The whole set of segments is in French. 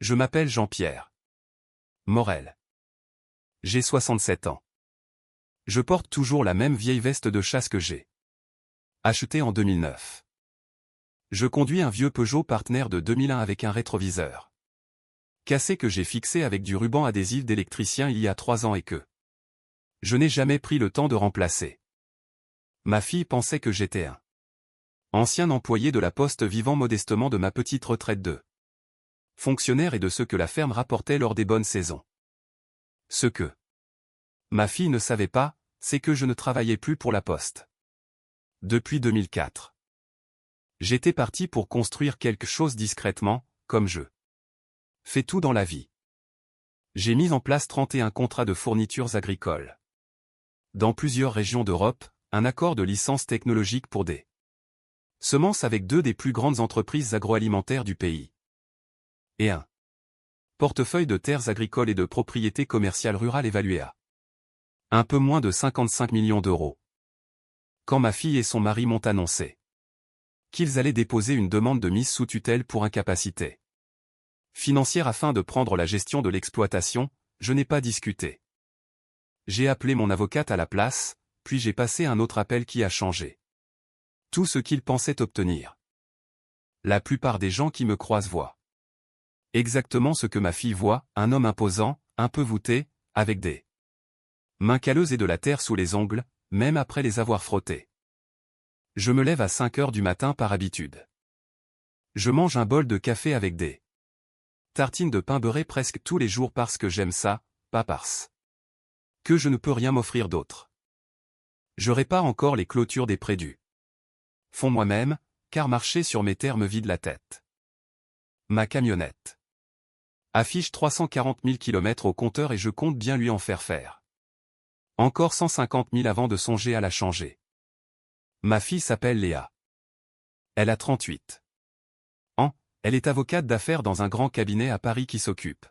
Je m'appelle Jean-Pierre Morel. J'ai 67 ans. Je porte toujours la même vieille veste de chasse que j'ai achetée en 2009. Je conduis un vieux Peugeot Partner de 2001 avec un rétroviseur cassé que j'ai fixé avec du ruban adhésif d'électricien il y a 3 ans et que je n'ai jamais pris le temps de remplacer. Ma fille pensait que j'étais un ancien employé de la poste vivant modestement de ma petite retraite de fonctionnaire et de ce que la ferme rapportait lors des bonnes saisons. Ce que ma fille ne savait pas, c'est que je ne travaillais plus pour la poste depuis 2004. J'étais parti pour construire quelque chose discrètement, comme je fais tout dans la vie. J'ai mis en place 31 contrats de fournitures agricoles dans plusieurs régions d'Europe, un accord de licence technologique pour des semences avec 2 des plus grandes entreprises agroalimentaires du pays, et un portefeuille de terres agricoles et de propriétés commerciales rurales évalué à un peu moins de 55 millions d'euros. Quand ma fille et son mari m'ont annoncé qu'ils allaient déposer une demande de mise sous tutelle pour incapacité financière afin de prendre la gestion de l'exploitation, je n'ai pas discuté. J'ai appelé mon avocate à la place, puis j'ai passé un autre appel qui a changé tout ce qu'ils pensaient obtenir. La plupart des gens qui me croisent voient exactement ce que ma fille voit, un homme imposant, un peu voûté, avec des mains calleuses et de la terre sous les ongles, même après les avoir frottés. Je me lève à 5 heures du matin par habitude. Je mange un bol de café avec des tartines de pain beurré presque tous les jours parce que j'aime ça, pas parce que je ne peux rien m'offrir d'autre. Je répare encore les clôtures des prés du fond moi-même, car marcher sur mes terres me vide la tête. Ma camionnette affiche 340 000 km au compteur et je compte bien lui en faire encore 150 000 avant de songer à la changer. Ma fille s'appelle Léa. Elle a 38 ans, elle est avocate d'affaires dans un grand cabinet à Paris qui s'occupe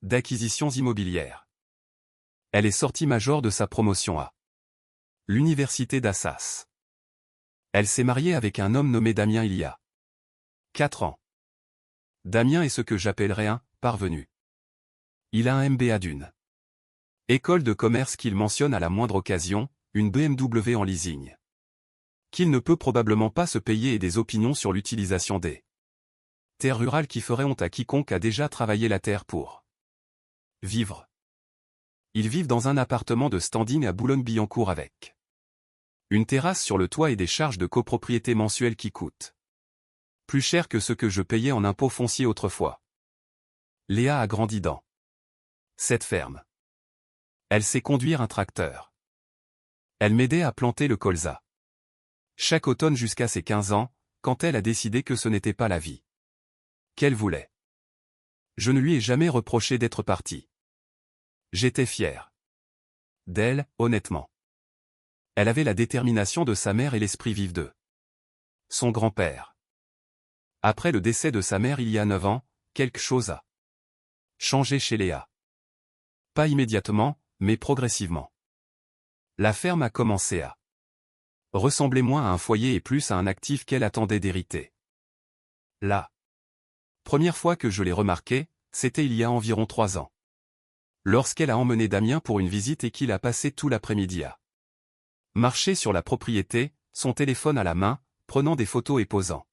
d'acquisitions immobilières. Elle est sortie major de sa promotion à l'université d'Assas. Elle s'est mariée avec un homme nommé Damien il y a 4 ans. Damien est ce que j'appellerais un parvenu. Il a un MBA d'une école de commerce qu'il mentionne à la moindre occasion, une BMW en leasing qu'il ne peut probablement pas se payer et des opinions sur l'utilisation des terres rurales qui feraient honte à quiconque a déjà travaillé la terre pour vivre. Ils vivent dans un appartement de standing à Boulogne-Billancourt avec une terrasse sur le toit et des charges de copropriété mensuelles qui coûtent plus cher que ce que je payais en impôts fonciers autrefois. Léa a grandi dans cette ferme. Elle sait conduire un tracteur. Elle m'aidait à planter le colza chaque automne jusqu'à ses 15 ans, quand elle a décidé que ce n'était pas la vie qu'elle voulait. Je ne lui ai jamais reproché d'être partie. J'étais fier d'elle, honnêtement. Elle avait la détermination de sa mère et l'esprit vif de son grand-père. Après le décès de sa mère il y a 9 ans, quelque chose a changé chez Léa. Pas immédiatement, mais progressivement. La ferme a commencé à ressembler moins à un foyer et plus à un actif qu'elle attendait d'hériter. La première fois que je l'ai remarqué, c'était il y a environ 3 ans. Lorsqu'elle a emmené Damien pour une visite et qu'il a passé tout l'après-midi à marcher sur la propriété, son téléphone à la main, prenant des photos et posant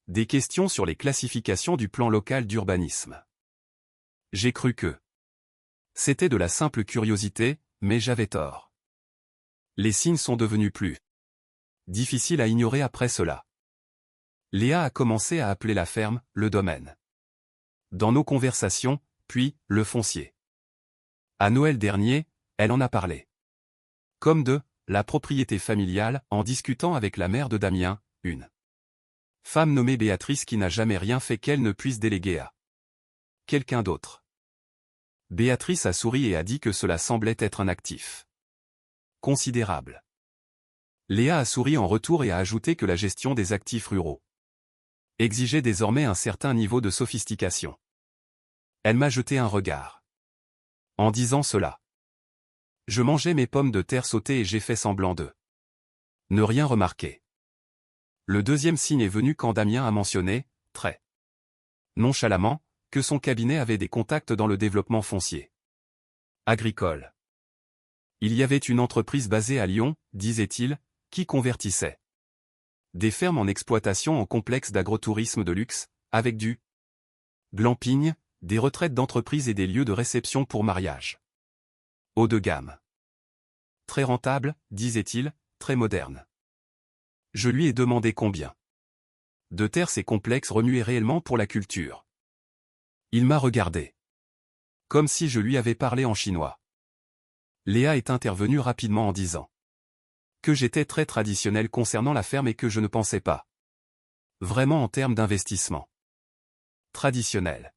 des questions sur les classifications du plan local d'urbanisme. J'ai cru que c'était de la simple curiosité, mais j'avais tort. Les signes sont devenus plus difficiles à ignorer après cela. Léa a commencé à appeler la ferme « le domaine ». Dans nos conversations, puis « le foncier ». À Noël dernier, elle en a parlé. Comme de « la propriété familiale » en discutant avec la mère de Damien, une femme nommée Béatrice qui n'a jamais rien fait qu'elle ne puisse déléguer à quelqu'un d'autre. Béatrice a souri et a dit que cela semblait être un actif considérable. Léa a souri en retour et a ajouté que la gestion des actifs ruraux exigeait désormais un certain niveau de sophistication. Elle m'a jeté un regard. En disant cela, je mangeais mes pommes de terre sautées et j'ai fait semblant de ne rien remarquer. Le deuxième signe est venu quand Damien a mentionné, très nonchalamment, que son cabinet avait des contacts dans le développement foncier agricole. Il y avait une entreprise basée à Lyon, disait-il, qui convertissait des fermes en exploitation en complexe d'agrotourisme de luxe, avec du glamping, des retraites d'entreprise et des lieux de réception pour mariage. Haut de gamme. Très rentable, disait-il, très moderne. Je lui ai demandé combien de terres ces complexes remuaient réellement pour la culture. Il m'a regardé. Comme si je lui avais parlé en chinois. Léa est intervenue rapidement en disant que j'étais très traditionnel concernant la ferme et que je ne pensais pas vraiment en termes d'investissement traditionnel.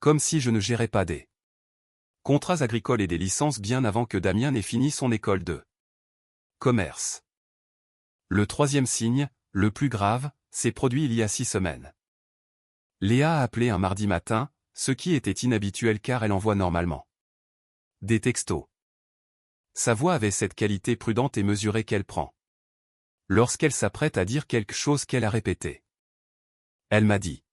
Comme si je ne gérais pas des contrats agricoles et des licences bien avant que Damien n'ait fini son école de commerce. Le troisième signe, le plus grave, s'est produit il y a 6 semaines. Léa a appelé un mardi matin, ce qui était inhabituel car elle envoie normalement des textos. Sa voix avait cette qualité prudente et mesurée qu'elle prend lorsqu'elle s'apprête à dire quelque chose qu'elle a répété. Elle m'a dit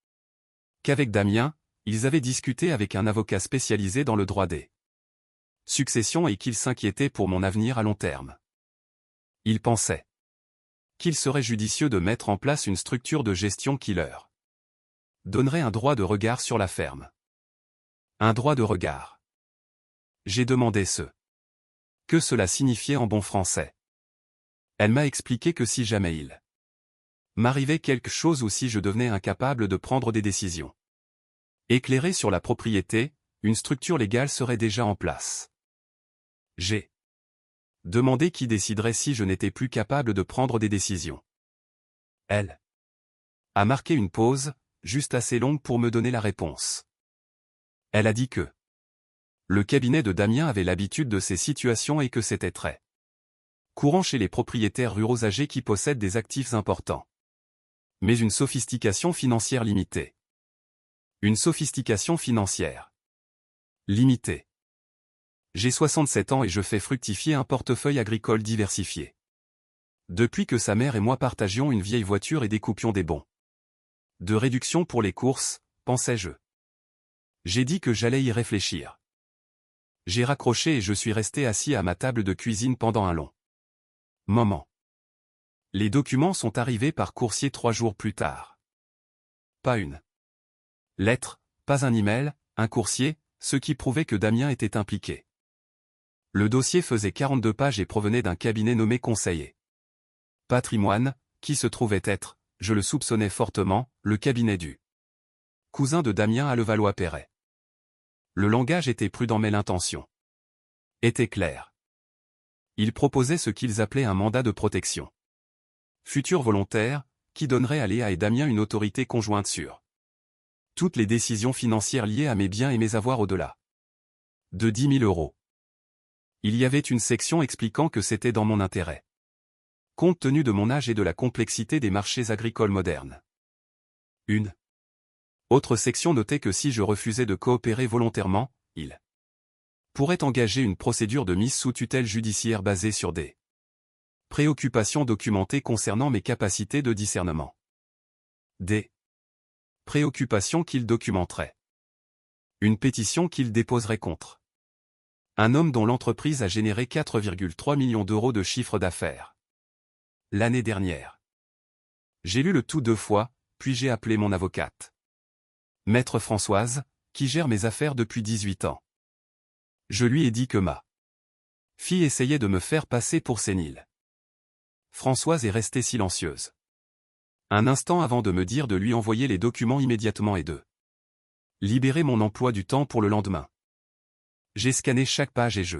qu'avec Damien, ils avaient discuté avec un avocat spécialisé dans le droit des successions et qu'il s'inquiétait pour mon avenir à long terme. Il pensait qu'il serait judicieux de mettre en place une structure de gestion qui leur donnerait un droit de regard sur la ferme. Un droit de regard. J'ai demandé que cela signifiait en bon français. Elle m'a expliqué que si jamais il m'arrivait quelque chose ou si je devenais incapable de prendre des décisions éclairées sur la propriété, une structure légale serait déjà en place. J'ai demandé qui déciderait si je n'étais plus capable de prendre des décisions. Elle a marqué une pause, juste assez longue pour me donner la réponse. Elle a dit que le cabinet de Damien avait l'habitude de ces situations et que c'était très courant chez les propriétaires ruraux âgés qui possèdent des actifs importants. Mais une sophistication financière limitée. Une sophistication financière limitée. J'ai 67 ans et je fais fructifier un portefeuille agricole diversifié. Depuis que sa mère et moi partagions une vieille voiture et découpions des bons de réduction pour les courses, pensais-je. J'ai dit que j'allais y réfléchir. J'ai raccroché et je suis resté assis à ma table de cuisine pendant un long moment. Les documents sont arrivés par coursier 3 jours plus tard. Pas une lettre, pas un email, un coursier, ce qui prouvait que Damien était impliqué. Le dossier faisait 42 pages et provenait d'un cabinet nommé Conseiller Patrimoine, qui se trouvait être, je le soupçonnais fortement, le cabinet du cousin de Damien à Levallois-Perret. Le langage était prudent mais l'intention était claire. Ils proposaient ce qu'ils appelaient un mandat de protection futur volontaire, qui donnerait à Léa et Damien une autorité conjointe sur toutes les décisions financières liées à mes biens et mes avoirs au-delà de 10 000 euros. Il y avait une section expliquant que c'était dans mon intérêt, compte tenu de mon âge et de la complexité des marchés agricoles modernes. Une autre section notait que si je refusais de coopérer volontairement, il pourrait engager une procédure de mise sous tutelle judiciaire basée sur des préoccupations documentées concernant mes capacités de discernement. Des préoccupations qu'il documenterait. Une pétition qu'il déposerait contre un homme dont l'entreprise a généré 4,3 millions d'euros de chiffre d'affaires l'année dernière. J'ai lu le tout 2 fois, puis j'ai appelé mon avocate, Maître Françoise, qui gère mes affaires depuis 18 ans. Je lui ai dit que ma fille essayait de me faire passer pour sénile. Françoise est restée silencieuse. Un instant avant de me dire de lui envoyer les documents immédiatement et de libérer mon emploi du temps pour le lendemain. J'ai scanné chaque page et je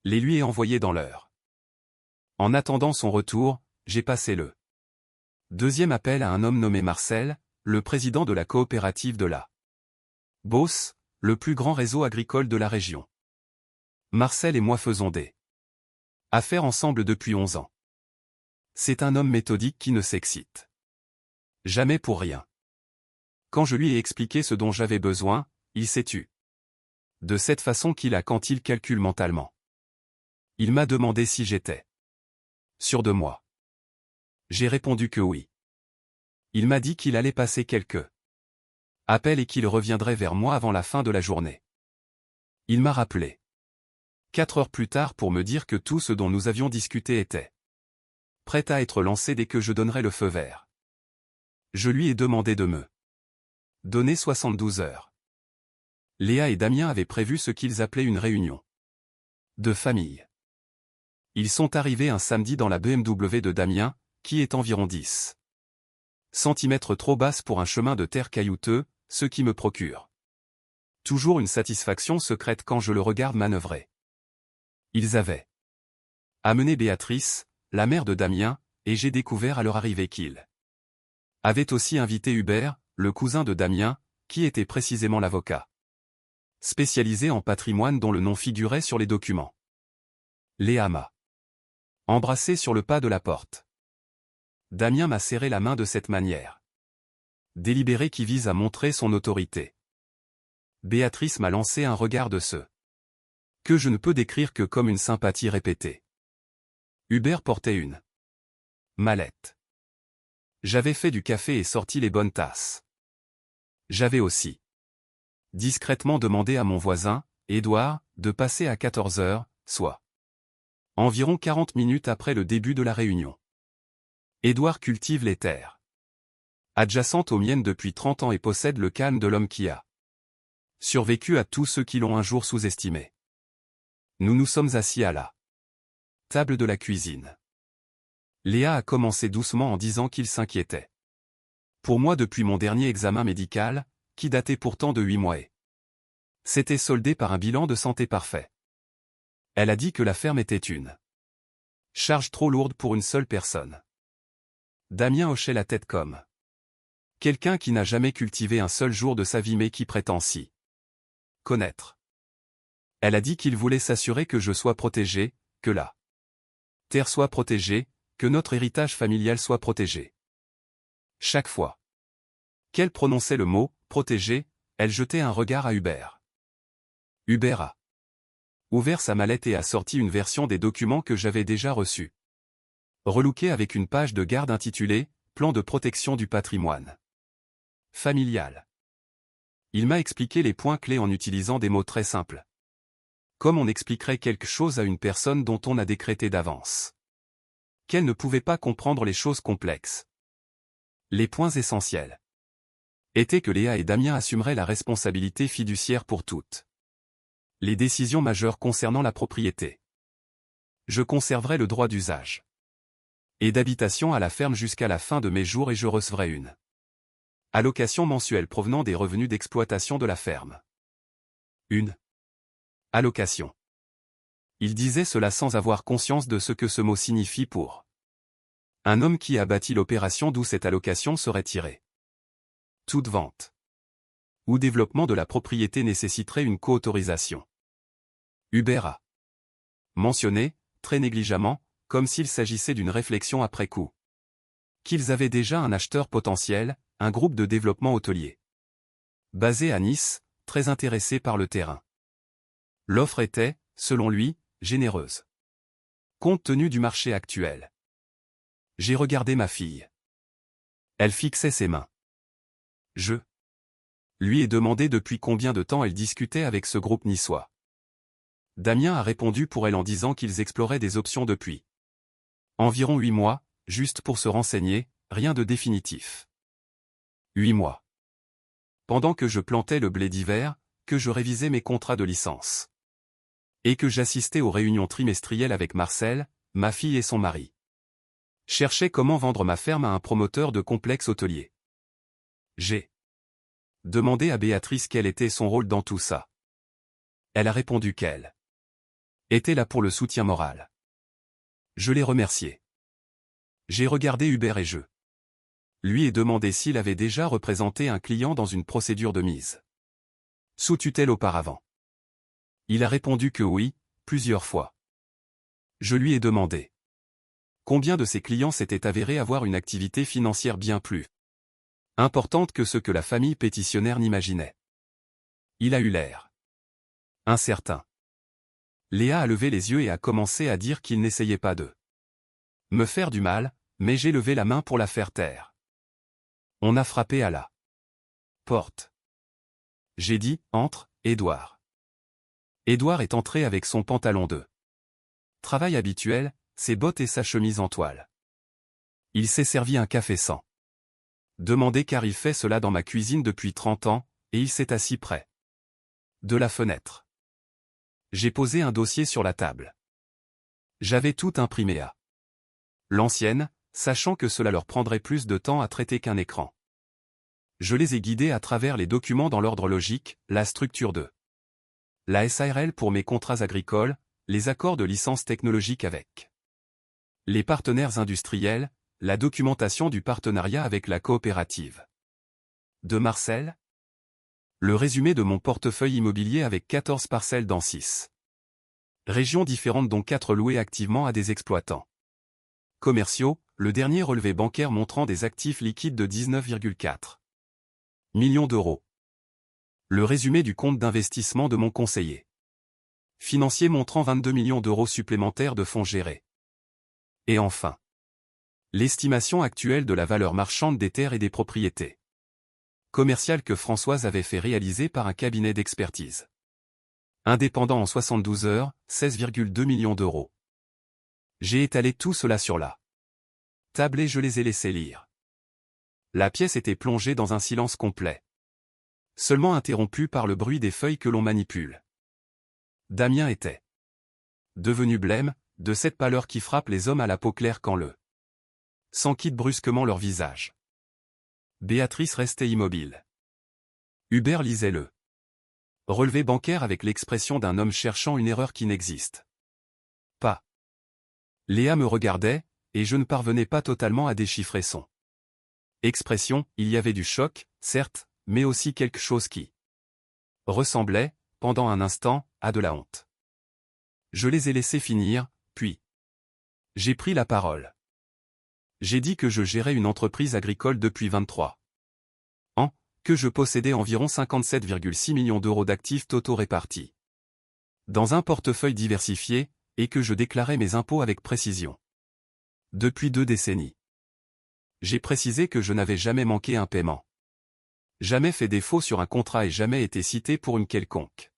les lui ai envoyés dans l'heure. En attendant son retour, j'ai passé le deuxième appel à un homme nommé Marcel, le président de la coopérative de la Beauce, le plus grand réseau agricole de la région. Marcel et moi faisons des affaires ensemble depuis 11 ans. C'est un homme méthodique qui ne s'excite jamais pour rien. Quand je lui ai expliqué ce dont j'avais besoin, il s'est tu. De cette façon qu'il a quand il calcule mentalement. Il m'a demandé si j'étais sûr de moi. J'ai répondu que oui. Il m'a dit qu'il allait passer quelques Appel et qu'il reviendrait vers moi avant la fin de la journée. Il m'a rappelé 4 heures plus tard pour me dire que tout ce dont nous avions discuté était prêt à être lancé dès que je donnerais le feu vert. Je lui ai demandé de me donner 72 heures. Léa et Damien avaient prévu ce qu'ils appelaient une réunion de famille. Ils sont arrivés un samedi dans la BMW de Damien, qui est environ 10 cm trop basse pour un chemin de terre caillouteux, ce qui me procure toujours une satisfaction secrète quand je le regarde manœuvrer. Ils avaient amené Béatrice, la mère de Damien, et j'ai découvert à leur arrivée qu'ils avaient aussi invité Hubert, le cousin de Damien, qui était précisément l'avocat spécialisé en patrimoine dont le nom figurait sur les documents. Léa m'a embrassé sur le pas de la porte. Damien m'a serré la main de cette manière délibérée qui vise à montrer son autorité. Béatrice m'a lancé un regard de ce que je ne peux décrire que comme une sympathie répétée. Hubert portait une mallette. J'avais fait du café et sorti les bonnes tasses. J'avais aussi discrètement demandé à mon voisin, Édouard, de passer à 14 heures, soit environ 40 minutes après le début de la réunion. Édouard cultive les terres adjacentes aux miennes depuis 30 ans et possède le calme de l'homme qui a survécu à tous ceux qui l'ont un jour sous-estimé. Nous nous sommes assis à la table de la cuisine. Léa a commencé doucement en disant qu'il s'inquiétait pour moi depuis mon dernier examen médical, qui datait pourtant de 8 mois et s'était soldé par un bilan de santé parfait. Elle a dit que la ferme était une charge trop lourde pour une seule personne. Damien hochait la tête comme quelqu'un qui n'a jamais cultivé un seul jour de sa vie mais qui prétend s'y connaître. Elle a dit qu'il voulait s'assurer que je sois protégé, que la terre soit protégée, que notre héritage familial soit protégé. Chaque fois qu'elle prononçait le mot « protégé », elle jetait un regard à Hubert. Hubert a ouvert sa mallette et a sorti une version des documents que j'avais déjà reçus. Relookée avec une page de garde intitulée « Plan de protection du patrimoine familial ». Il m'a expliqué les points clés en utilisant des mots très simples. Comme on expliquerait quelque chose à une personne dont on a décrété d'avance qu'elle ne pouvait pas comprendre les choses complexes. Les points essentiels étaient que Léa et Damien assumeraient la responsabilité fiduciaire pour toutes les décisions majeures concernant la propriété. Je conserverai le droit d'usage et d'habitation à la ferme jusqu'à la fin de mes jours et je recevrai une allocation mensuelle provenant des revenus d'exploitation de la ferme. Une allocation. Il disait cela sans avoir conscience de ce que ce mot signifie pour un homme qui a bâti l'opération d'où cette allocation serait tirée. Toute vente ou développement de la propriété nécessiterait une co-autorisation. Hubert a mentionné, très négligemment, comme s'il s'agissait d'une réflexion après coup, qu'ils avaient déjà un acheteur potentiel, un groupe de développement hôtelier basé à Nice, très intéressé par le terrain. L'offre était, selon lui, généreuse, compte tenu du marché actuel. J'ai regardé ma fille. Elle fixait ses mains. Je lui ai demandé depuis combien de temps elle discutait avec ce groupe niçois. Damien a répondu pour elle en disant qu'ils exploraient des options depuis environ 8 mois, juste pour se renseigner, rien de définitif. 8 mois. Pendant que je plantais le blé d'hiver, que je révisais mes contrats de licence et que j'assistais aux réunions trimestrielles avec Marcel, ma fille et son mari. Cherchais comment vendre ma ferme à un promoteur de complexe hôtelier. J'ai demandé à Béatrice quel était son rôle dans tout ça. Elle a répondu qu'elle était là pour le soutien moral. Je l'ai remercié. J'ai regardé Hubert et je lui ai demandé s'il avait déjà représenté un client dans une procédure de mise sous tutelle auparavant. Il a répondu que oui, plusieurs fois. Je lui ai demandé combien de ses clients s'étaient avérés avoir une activité financière bien plus importante que ce que la famille pétitionnaire n'imaginait. Il a eu l'air incertain. Léa a levé les yeux et a commencé à dire qu'il n'essayait pas de me faire du mal, mais j'ai levé la main pour la faire taire. On a frappé à la porte. J'ai dit, entre, Édouard. Édouard est entré avec son pantalon de travail habituel, ses bottes et sa chemise en toile. Il s'est servi un café sans demander car il fait cela dans ma cuisine depuis 30 ans, et il s'est assis près de la fenêtre. J'ai posé un dossier sur la table. J'avais tout imprimé à l'ancienne, sachant que cela leur prendrait plus de temps à traiter qu'un écran. Je les ai guidés à travers les documents dans l'ordre logique, la structure de la SARL pour mes contrats agricoles, les accords de licence technologique avec les partenaires industriels, la documentation du partenariat avec la coopérative de Marcel, le résumé de mon portefeuille immobilier avec 14 parcelles dans 6 régions différentes dont 4 louées activement à des exploitants commerciaux, le dernier relevé bancaire montrant des actifs liquides de 19,4 millions d'euros. Le résumé du compte d'investissement de mon conseiller financier montrant 22 millions d'euros supplémentaires de fonds gérés. Et enfin, l'estimation actuelle de la valeur marchande des terres et des propriétés commerciales que Françoise avait fait réaliser par un cabinet d'expertise indépendant en 72 heures, 16,2 millions d'euros. J'ai étalé tout cela sur la table et je les ai laissés lire. La pièce était plongée dans un silence complet, seulement interrompu par le bruit des feuilles que l'on manipule. Damien était devenu blême, de cette pâleur qui frappe les hommes à la peau claire quand le sang quitte brusquement leur visage. Béatrice restait immobile. Hubert lisait le relevé bancaire avec l'expression d'un homme cherchant une erreur qui n'existe pas. Léa me regardait, et je ne parvenais pas totalement à déchiffrer son expression. Il y avait du choc, certes, mais aussi quelque chose qui ressemblait, pendant un instant, à de la honte. Je les ai laissés finir, puis j'ai pris la parole. J'ai dit que je gérais une entreprise agricole depuis 23 ans, que je possédais environ 57,6 millions d'euros d'actifs totaux répartis dans un portefeuille diversifié, et que je déclarais mes impôts avec précision. Depuis 2 décennies. J'ai précisé que je n'avais jamais manqué un paiement. Jamais fait défaut sur un contrat et jamais été cité pour une quelconque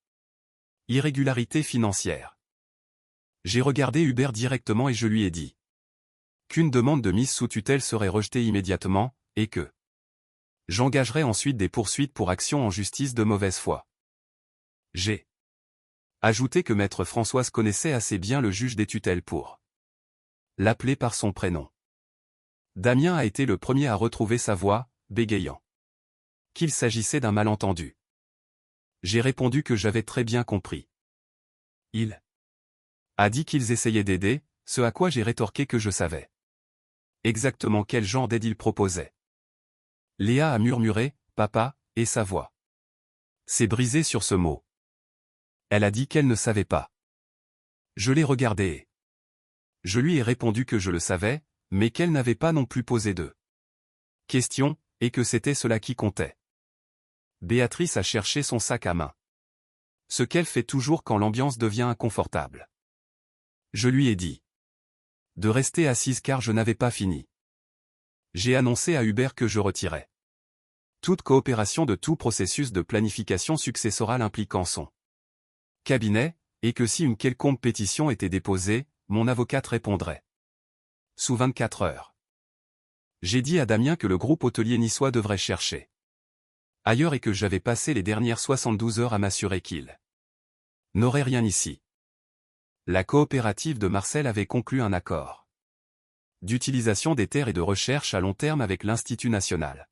irrégularité financière. J'ai regardé Hubert directement et je lui ai dit qu'une demande de mise sous tutelle serait rejetée immédiatement, et que j'engagerais ensuite des poursuites pour action en justice de mauvaise foi. J'ai ajouté que maître Françoise connaissait assez bien le juge des tutelles pour l'appeler par son prénom. Damien a été le premier à retrouver sa voix, bégayant qu'il s'agissait d'un malentendu. J'ai répondu que j'avais très bien compris. Il a dit qu'ils essayaient d'aider, ce à quoi j'ai rétorqué que je savais exactement quel genre d'aide il proposait. Léa a murmuré « Papa » et sa voix s'est brisée sur ce mot. Elle a dit qu'elle ne savait pas. Je l'ai regardée et je lui ai répondu que je le savais, mais qu'elle n'avait pas non plus posé de questions, et que c'était cela qui comptait. Béatrice a cherché son sac à main. Ce qu'elle fait toujours quand l'ambiance devient inconfortable. Je lui ai dit de rester assise car je n'avais pas fini. J'ai annoncé à Hubert que je retirais toute coopération de tout processus de planification successorale impliquant son cabinet, et que si une quelconque pétition était déposée, mon avocate répondrait sous 24 heures. J'ai dit à Damien que le groupe hôtelier niçois devrait chercher ailleurs et que j'avais passé les dernières 72 heures à m'assurer qu'il n'aurait rien ici. La coopérative de Marcel avait conclu un accord d'utilisation des terres et de recherche à long terme avec l'Institut national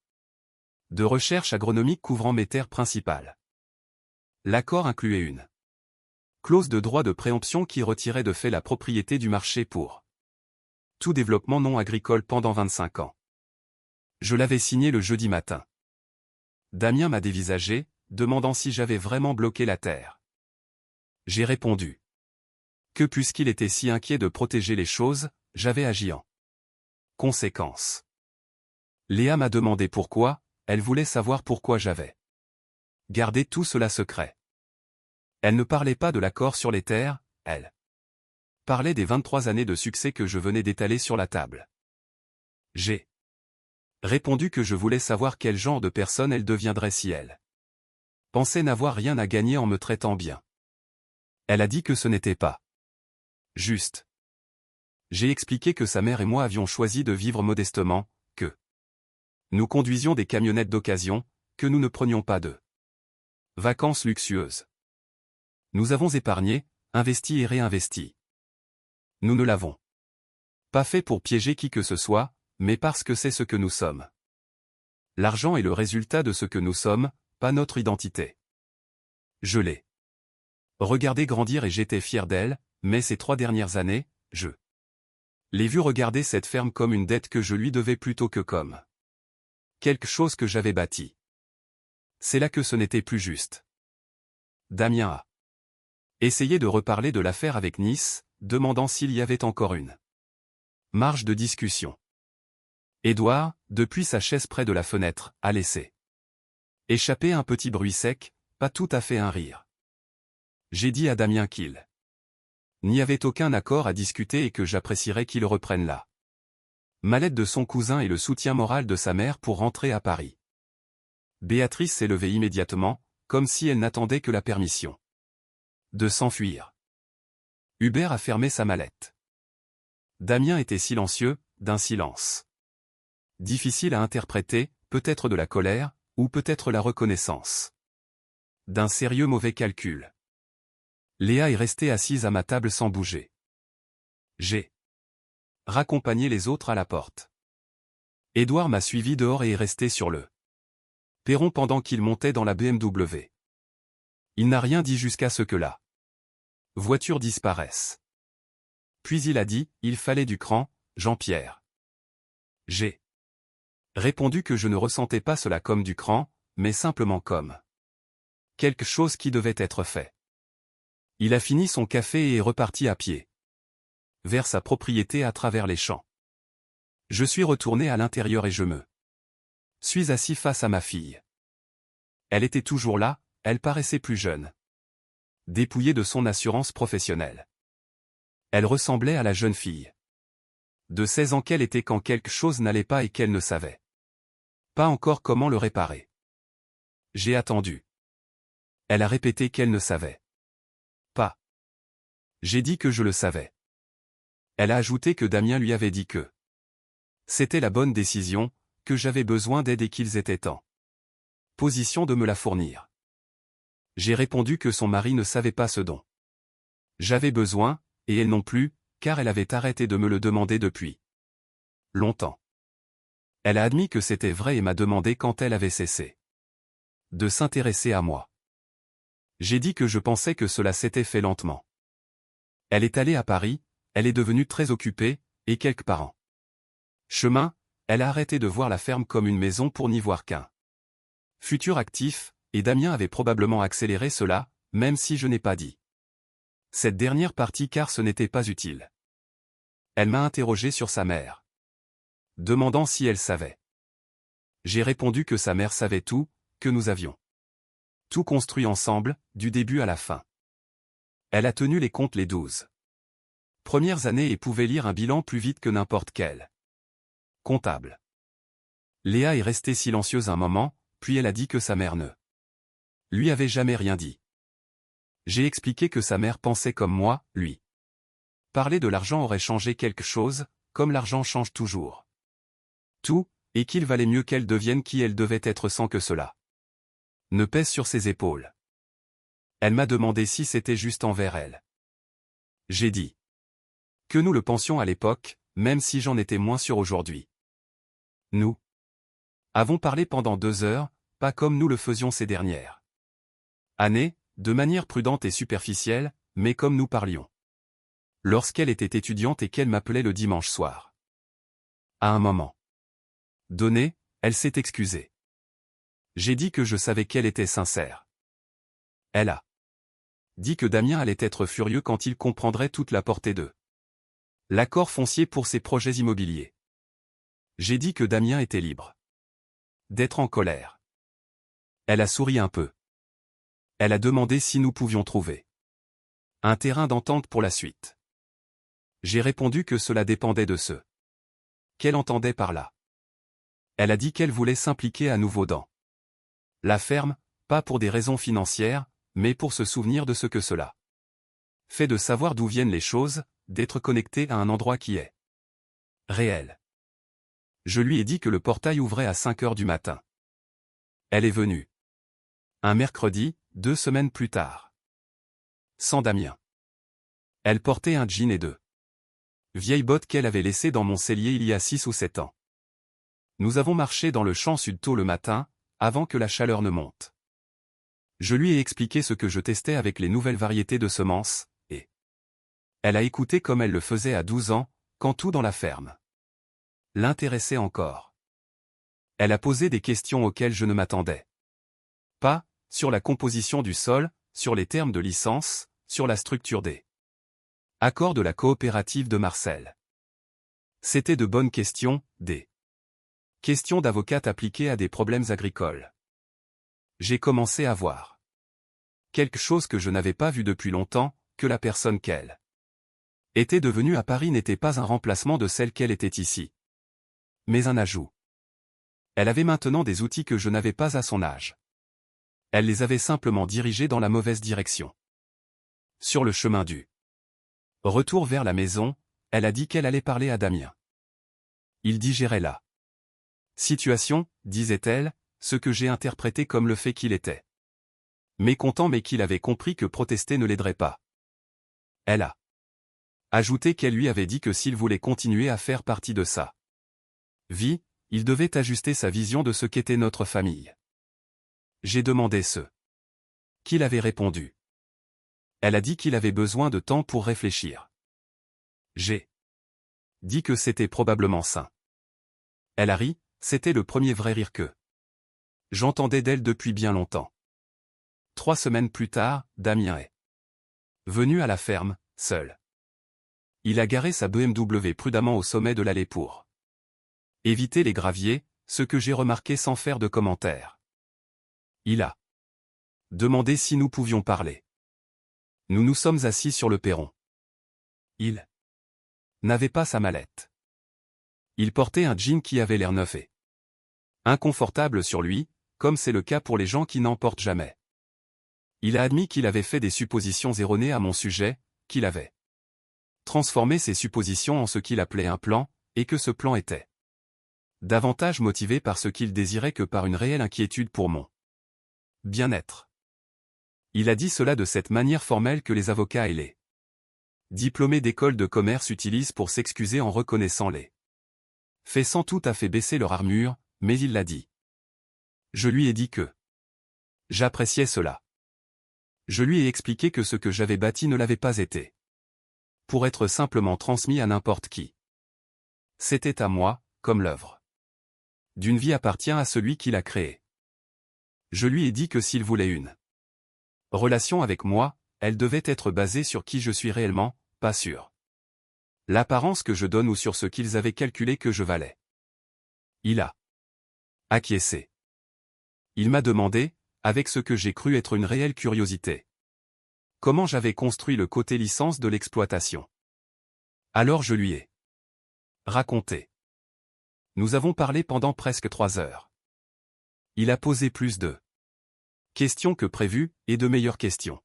de recherche agronomique couvrant mes terres principales. L'accord incluait une clause de droit de préemption qui retirait de fait la propriété du marché pour tout développement non agricole pendant 25 ans. Je l'avais signé le jeudi matin. Damien m'a dévisagé, demandant si j'avais vraiment bloqué la terre. J'ai répondu que puisqu'il était si inquiet de protéger les choses, j'avais agi en conséquence. Léa m'a demandé pourquoi, elle voulait savoir pourquoi j'avais gardé tout cela secret. Elle ne parlait pas de l'accord sur les terres, elle parlait des 23 années de succès que je venais d'étaler sur la table. J'ai répondu que je voulais savoir quel genre de personne elle deviendrait si elle pensait n'avoir rien à gagner en me traitant bien. Elle a dit que ce n'était pas juste. J'ai expliqué que sa mère et moi avions choisi de vivre modestement, que nous conduisions des camionnettes d'occasion, que nous ne prenions pas de vacances luxueuses. Nous avons épargné, investi et réinvesti. Nous ne l'avons pas fait pour piéger qui que ce soit, mais parce que c'est ce que nous sommes. L'argent est le résultat de ce que nous sommes, pas notre identité. Je l'ai regardée grandir et j'étais fier d'elle, mais ces 3 dernières années, je l'ai vue regarder cette ferme comme une dette que je lui devais plutôt que comme quelque chose que j'avais bâti. C'est là que ce n'était plus juste. Damien a essayé de reparler de l'affaire avec Nice, demandant s'il y avait encore une marge de discussion. Édouard, depuis sa chaise près de la fenêtre, a laissé échapper un petit bruit sec, pas tout à fait un rire. J'ai dit à Damien qu'il n'y avait aucun accord à discuter et que j'apprécierais qu'il reprenne la mallette de son cousin et le soutien moral de sa mère pour rentrer à Paris. Béatrice s'est levée immédiatement, comme si elle n'attendait que la permission de s'enfuir. Hubert a fermé sa mallette. Damien était silencieux, d'un silence difficile à interpréter, peut-être de la colère, ou peut-être la reconnaissance d'un sérieux mauvais calcul. Léa est restée assise à ma table sans bouger. J'ai raccompagné les autres à la porte. Édouard m'a suivi dehors et est resté sur le perron pendant qu'il montait dans la BMW. Il n'a rien dit jusqu'à ce que la voiture disparaisse. Puis il a dit, il fallait du cran, Jean-Pierre. J'ai répondu que je ne ressentais pas cela comme du cran, mais simplement comme quelque chose qui devait être fait. Il a fini son café et est reparti à pied vers sa propriété à travers les champs. Je suis retourné à l'intérieur et je me suis assis face à ma fille. Elle était toujours là, elle paraissait plus jeune, dépouillée de son assurance professionnelle. Elle ressemblait à la jeune fille de 16 ans qu'elle était quand quelque chose n'allait pas et qu'elle ne savait pas encore comment le réparer. J'ai attendu. Elle a répété qu'elle ne savait pas. J'ai dit que je le savais. Elle a ajouté que Damien lui avait dit que c'était la bonne décision, que j'avais besoin d'aide et qu'ils étaient en position de me la fournir. J'ai répondu que son mari ne savait pas ce dont j'avais besoin, et elle non plus, car elle avait arrêté de me le demander depuis longtemps. Elle a admis que c'était vrai et m'a demandé quand elle avait cessé de s'intéresser à moi. J'ai dit que je pensais que cela s'était fait lentement. Elle est allée à Paris, elle est devenue très occupée, et quelque part en chemin, elle a arrêté de voir la ferme comme une maison pour n'y voir qu'un futur actif, et Damien avait probablement accéléré cela, même si je n'ai pas dit cette dernière partie car ce n'était pas utile. Elle m'a interrogé sur sa mère, demandant si elle savait. J'ai répondu que sa mère savait tout, que nous avions tout construit ensemble, du début à la fin. Elle a tenu les comptes les 12 premières années et pouvait lire un bilan plus vite que n'importe quel comptable. Léa est restée silencieuse un moment, puis elle a dit que sa mère ne lui avait jamais rien dit. J'ai expliqué que sa mère pensait comme moi, lui. Parler de l'argent aurait changé quelque chose, comme l'argent change toujours tout, et qu'il valait mieux qu'elle devienne qui elle devait être sans que cela ne pèse sur ses épaules. Elle m'a demandé si c'était juste envers elle. J'ai dit que nous le pensions à l'époque, même si j'en étais moins sûr aujourd'hui. Nous avons parlé pendant 2 heures, pas comme nous le faisions ces dernières années, de manière prudente et superficielle, mais comme nous parlions lorsqu'elle était étudiante et qu'elle m'appelait le dimanche soir. À un moment donné, elle s'est excusée. J'ai dit que je savais qu'elle était sincère. Elle a dit que Damien allait être furieux quand il comprendrait toute la portée de l'accord foncier pour ses projets immobiliers. J'ai dit que Damien était libre d'être en colère. Elle a souri un peu. Elle a demandé si nous pouvions trouver un terrain d'entente pour la suite. J'ai répondu que cela dépendait de ce qu'elle entendait par là. Elle a dit qu'elle voulait s'impliquer à nouveau dans la ferme, pas pour des raisons financières, mais pour se souvenir de ce que cela fait de savoir d'où viennent les choses, d'être connecté à un endroit qui est réel. Je lui ai dit que le portail ouvrait à 5 heures du matin. Elle est venue. Un mercredi, 2 semaines plus tard. Sans Damien. Elle portait un jean et deux vieilles bottes qu'elle avait laissées dans mon cellier il y a 6 ou 7 ans. Nous avons marché dans le champ sud tôt le matin, avant que la chaleur ne monte. Je lui ai expliqué ce que je testais avec les nouvelles variétés de semences, et elle a écouté comme elle le faisait à 12 ans, quand tout dans la ferme l'intéressait encore. Elle a posé des questions auxquelles je ne m'attendais pas, sur la composition du sol, sur les termes de licence, sur la structure des accords de la coopérative de Marcel. C'était de bonnes questions, des questions d'avocate appliquées à des problèmes agricoles. J'ai commencé à voir quelque chose que je n'avais pas vu depuis longtemps, que la personne qu'elle était devenue à Paris n'était pas un remplacement de celle qu'elle était ici, mais un ajout. Elle avait maintenant des outils que je n'avais pas à son âge. Elle les avait simplement dirigés dans la mauvaise direction. Sur le chemin du retour vers la maison, elle a dit qu'elle allait parler à Damien. Il digérait la situation, disait-elle, ce que j'ai interprété comme le fait qu'il était mécontent mais qu'il avait compris que protester ne l'aiderait pas. Elle a ajouté qu'elle lui avait dit que s'il voulait continuer à faire partie de sa vie, il devait ajuster sa vision de ce qu'était notre famille. J'ai demandé ce qu'il avait répondu. Elle a dit qu'il avait besoin de temps pour réfléchir. J'ai dit que c'était probablement sain. Elle a ri, c'était le premier vrai rire que j'entendais d'elle depuis bien longtemps. 3 semaines plus tard, Damien est venu à la ferme, seul. Il a garé sa BMW prudemment au sommet de l'allée pour éviter les graviers, ce que j'ai remarqué sans faire de commentaire. Il a demandé si nous pouvions parler. Nous nous sommes assis sur le perron. Il n'avait pas sa mallette. Il portait un jean qui avait l'air neuf et inconfortable sur lui, comme c'est le cas pour les gens qui n'en portent jamais. Il a admis qu'il avait fait des suppositions erronées à mon sujet, qu'il avait transformé ces suppositions en ce qu'il appelait un plan, et que ce plan était davantage motivé par ce qu'il désirait que par une réelle inquiétude pour mon bien-être. Il a dit cela de cette manière formelle que les avocats et les diplômés d'école de commerce utilisent pour s'excuser en reconnaissant les faits sans tout à fait baisser leur armure, mais il l'a dit. Je lui ai dit que j'appréciais cela. Je lui ai expliqué que ce que j'avais bâti ne l'avait pas été pour être simplement transmis à n'importe qui. C'était à moi, comme l'œuvre d'une vie appartient à celui qui l'a créée. Je lui ai dit que s'il voulait une relation avec moi, elle devait être basée sur qui je suis réellement, pas sur l'apparence que je donne ou sur ce qu'ils avaient calculé que je valais. Il a acquiescé. Il m'a demandé, avec ce que j'ai cru être une réelle curiosité, comment j'avais construit le côté licence de l'exploitation. Alors je lui ai raconté. Nous avons parlé pendant presque 3 heures. Il a posé plus de questions que prévu, et de meilleures questions.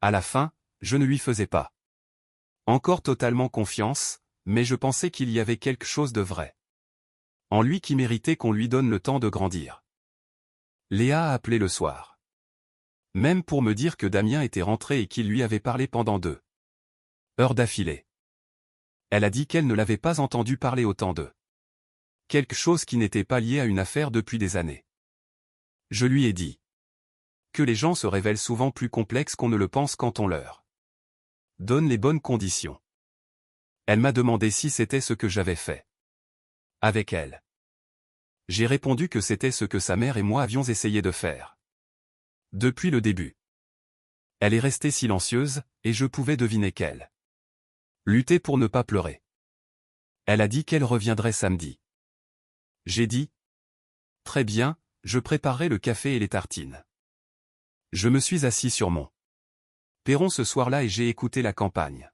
À la fin, je ne lui faisais pas encore totalement confiance, mais je pensais qu'il y avait quelque chose de vrai en lui qui méritait qu'on lui donne le temps de grandir. Léa a appelé le soir. Même pour me dire que Damien était rentré et qu'il lui avait parlé pendant 2 heures d'affilée. Elle a dit qu'elle ne l'avait pas entendu parler autant de quelque chose qui n'était pas lié à une affaire depuis des années. Je lui ai dit que les gens se révèlent souvent plus complexes qu'on ne le pense quand on leur donne les bonnes conditions. Elle m'a demandé si c'était ce que j'avais fait avec elle. J'ai répondu que c'était ce que sa mère et moi avions essayé de faire depuis le début. Elle est restée silencieuse, et je pouvais deviner qu'elle luttait pour ne pas pleurer. Elle a dit qu'elle reviendrait samedi. J'ai dit « Très bien, je préparerai le café et les tartines. » Je me suis assis sur mon perron ce soir-là et j'ai écouté la campagne.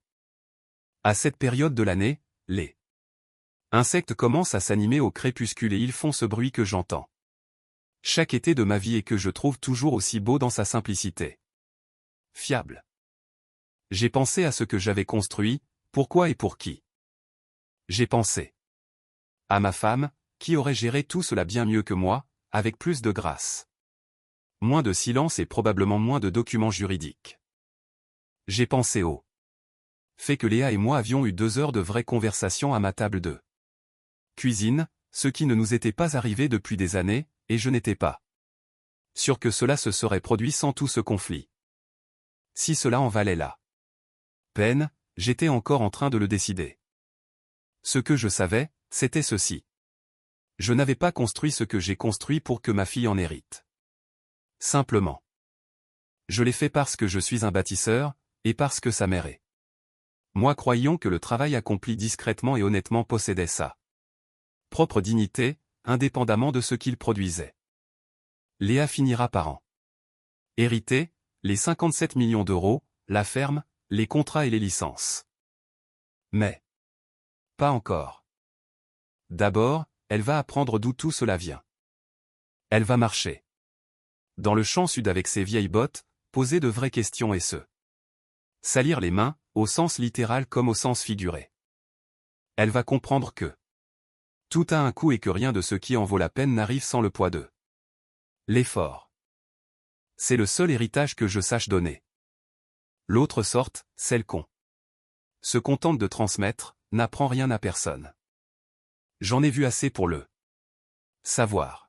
À cette période de l'année, les insectes commencent à s'animer au crépuscule et ils font ce bruit que j'entends Chaque été de ma vie et que je trouve toujours aussi beau dans sa simplicité. Fiable. J'ai pensé à ce que j'avais construit, pourquoi et pour qui. J'ai pensé à ma femme, qui aurait géré tout cela bien mieux que moi, avec plus de grâce. Moins de silence et probablement moins de documents juridiques. J'ai pensé au fait que Léa et moi avions eu 2 heures de vraie conversation à ma table de cuisine, ce qui ne nous était pas arrivé depuis des années, et je n'étais pas sûr que cela se serait produit sans tout ce conflit. Si cela en valait la peine, j'étais encore en train de le décider. Ce que je savais, c'était ceci. Je n'avais pas construit ce que j'ai construit pour que ma fille en hérite. Simplement. Je l'ai fait parce que je suis un bâtisseur, et parce que sa mère est. Moi croyons que le travail accompli discrètement et honnêtement possédait sa propre dignité, indépendamment de ce qu'il produisait. Léa finira par en hériter, les 57 millions d'euros, la ferme, les contrats et les licences. Mais pas encore. D'abord, elle va apprendre d'où tout cela vient. Elle va marcher dans le champ sud avec ses vieilles bottes, poser de vraies questions et se salir les mains, au sens littéral comme au sens figuré. Elle va comprendre que tout a un coût et que rien de ce qui en vaut la peine n'arrive sans le poids de l'effort. C'est le seul héritage que je sache donner. L'autre sorte, celle qu'on se contente de transmettre, n'apprend rien à personne. J'en ai vu assez pour le savoir.